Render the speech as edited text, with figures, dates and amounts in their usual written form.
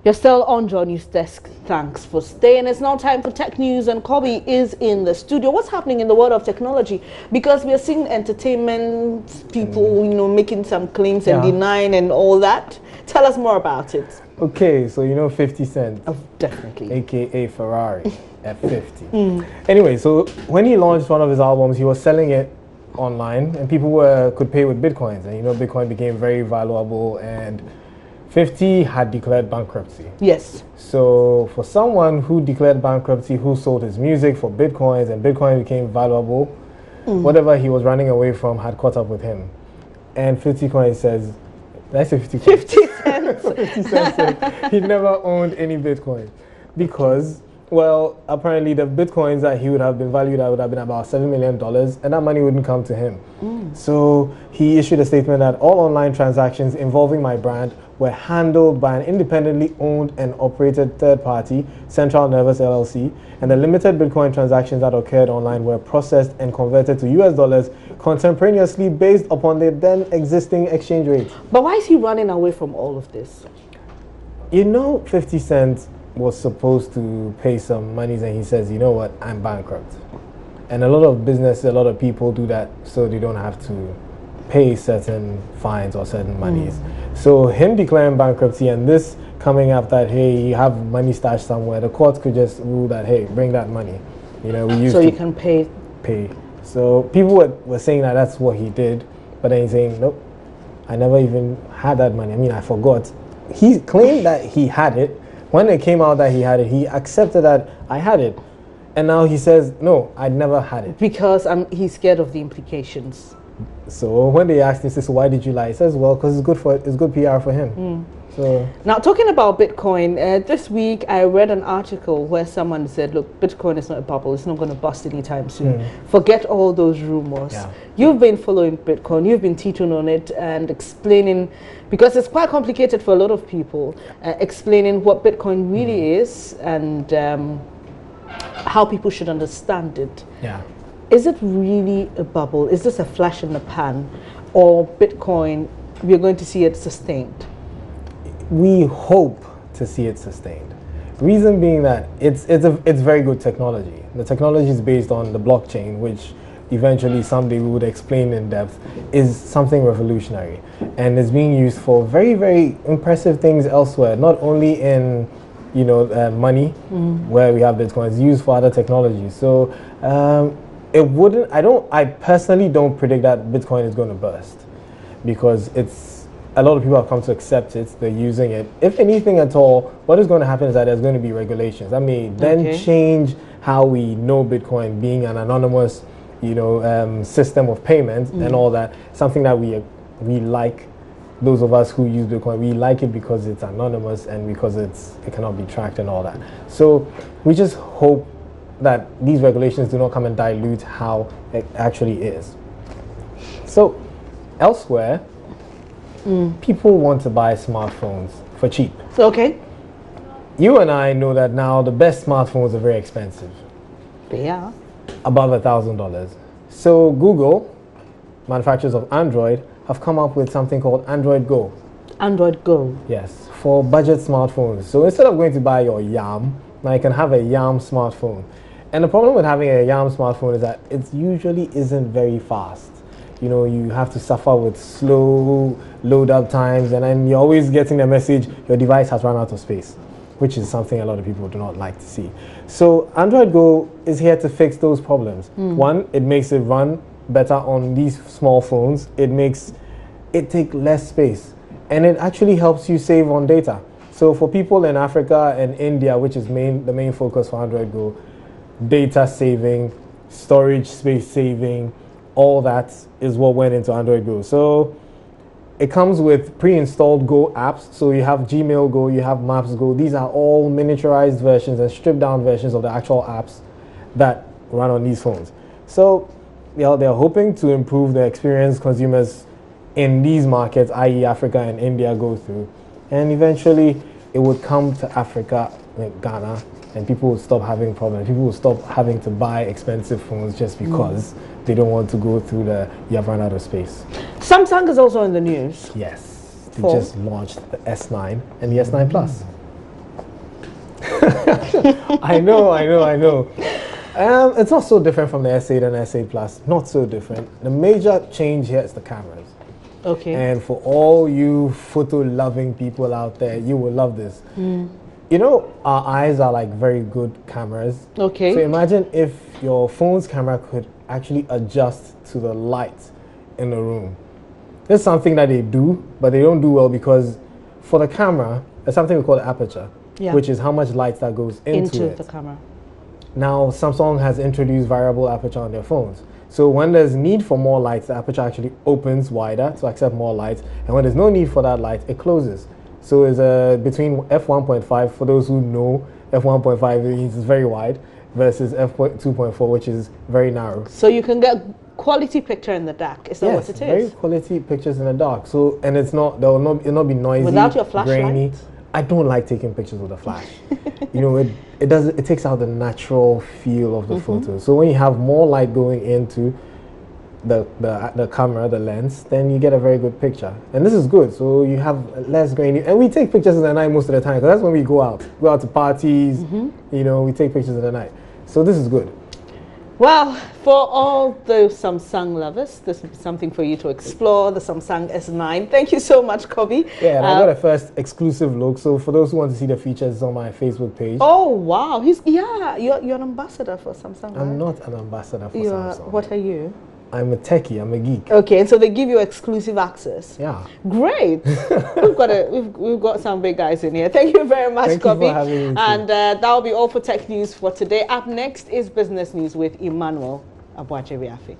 You're still on Johnny's desk. Thanks for staying. It's now time for tech news, and Kobe is in the studio. What's happening in the world of technology? Because we are seeing entertainment people, making some claims and denying and all that. Tell us more about it. Okay, so 50 Cent. Oh, definitely. AKA Ferrari at 50. Anyway, so when he launched one of his albums, he was selling it online, and people could pay with Bitcoins. And Bitcoin became very valuable, and 50 had declared bankruptcy. Yes. So for someone who declared bankruptcy, who sold his music for Bitcoins, and Bitcoin became valuable, whatever he was running away from had caught up with him. And 50 Coin says, that's a 50 Cent. 50 cents. 50 Cent said he never owned any Bitcoin because, well, apparently the Bitcoins that he would have been valued at would have been about $7 million, and that money wouldn't come to him. So he issued a statement that all online transactions involving my brand were handled by an independently owned and operated third party, Central Nervous LLC, and the limited Bitcoin transactions that occurred online were processed and converted to US dollars contemporaneously based upon the then existing exchange rate. But why is he running away from all of this? 50 Cent was supposed to pay some monies, and he says, you know what, I'm bankrupt. And a lot of business, a lot of people do that so they don't have to pay certain fines or certain monies. So him declaring bankruptcy and this coming up that, hey, you have money stashed somewhere, the court could just rule that, hey, bring that money. We used so to you can pay. So people were saying that that's what he did, but then he's saying, nope, I never even had that money. I mean, I forgot. He claimed that he had it. When it came out that he had it, he accepted that I had it. And now he says, no, I never had it. Because he's scared of the implications. So when they asked him, so why did you lie? He says, well, because it's good PR for him. So now, talking about Bitcoin, this week I read an article where someone said, look, Bitcoin is not a bubble. It's not going to bust anytime soon. Forget all those rumors. Yeah. You've been following Bitcoin. You've been teaching on it and explaining, because it's quite complicated for a lot of people, explaining what Bitcoin really is and how people should understand it. Yeah. Is it really a bubble? Is this a flash in the pan? Or Bitcoin, we're going to see it sustained? We hope to see it sustained. Reason being that it's very good technology. The technology is based on the blockchain, which eventually someday we would explain in depth, is something revolutionary. And it's being used for very, very impressive things elsewhere, not only in money, where we have Bitcoin. It's used for other technologies. So I personally don't predict that Bitcoin is going to burst, because a lot of people have come to accept it. They're using it. If anything at all, what is going to happen is that there's going to be regulations. I mean, then change how we know Bitcoin being an anonymous, system of payment and all that. Something that we like. Those of us who use Bitcoin, we like it because it's anonymous and because it cannot be tracked and all that. So we just hope that these regulations do not come and dilute how it actually is. So elsewhere, people want to buy smartphones for cheap. Okay. You and I know that now the best smartphones are very expensive. They are. Above $1,000. So Google, manufacturers of Android, have come up with something called Android Go. Android Go. Yes, for budget smartphones. So instead of going to buy your YAM, now you can have a YAM smartphone. And the problem with having a YAM smartphone is that it usually isn't very fast. You have to suffer with slow load up times, and then you're always getting the message, your device has run out of space, which is something a lot of people do not like to see. So Android Go is here to fix those problems. One, it makes it run better on these small phones. It makes it take less space, and it actually helps you save on data. So for people in Africa and India, which is the main focus for Android Go, data saving, storage space saving, all that is what went into Android Go. So it comes with pre-installed Go apps. So you have Gmail Go, you have Maps Go. These are all miniaturized versions and stripped down versions of the actual apps that run on these phones. So they're hoping to improve the experience consumers in these markets, i.e. Africa and India, go through. And eventually it would come to Africa, like Ghana, and people would stop having problems. People would stop having to buy expensive phones just because they don't want to go through you have run out of space. Samsung is also in the news. Yes. They just launched the S9 and the S9 Plus. I know. It's not so different from the S8 and S8 Plus. Not so different. The major change here is the cameras. Okay. And for all you photo-loving people out there, you will love this. You know, our eyes are like very good cameras. Okay. So imagine if your phone's camera could actually adjust to the light in the room. This is something that they do, but they don't do well because for the camera, there's something we call the aperture, which is how much light that goes into the camera. Now, Samsung has introduced variable aperture on their phones. So when there's need for more light, the aperture actually opens wider to accept more light. And when there's no need for that light, it closes. So it's between f1.5, for those who know, f1.5 means it's very wide, versus f2.4, which is very narrow. So you can get quality picture in the dark. Is that what it is? Very quality pictures in the dark. So, and it'll not be noisy. Without your flashlight? Grainy. I don't like taking pictures with a flash. You know, it takes out the natural feel of the photo. So when you have more light going into the camera, the lens, then you get a very good picture. And this is good. So you have less grainy. And we take pictures in the night most of the time because that's when we go out to parties. You know, we take pictures in the night. So this is good. Well, for all the Samsung lovers, this is something for you to explore, the Samsung S9. Thank you so much, Kobe. Yeah, and I got a first exclusive look. So for those who want to see the features, it's on my Facebook page. Oh, wow. You're an ambassador for Samsung, right? I'm not an ambassador for Samsung. What are you? I'm a techie. I'm a geek. Okay, and so they give you exclusive access. Yeah. Great. we've got some big guys in here. Thank you very much, Kobe. Thank you for having me. And that'll be all for Tech News for today. Up next is Business News with Emmanuel Abuajebiafi.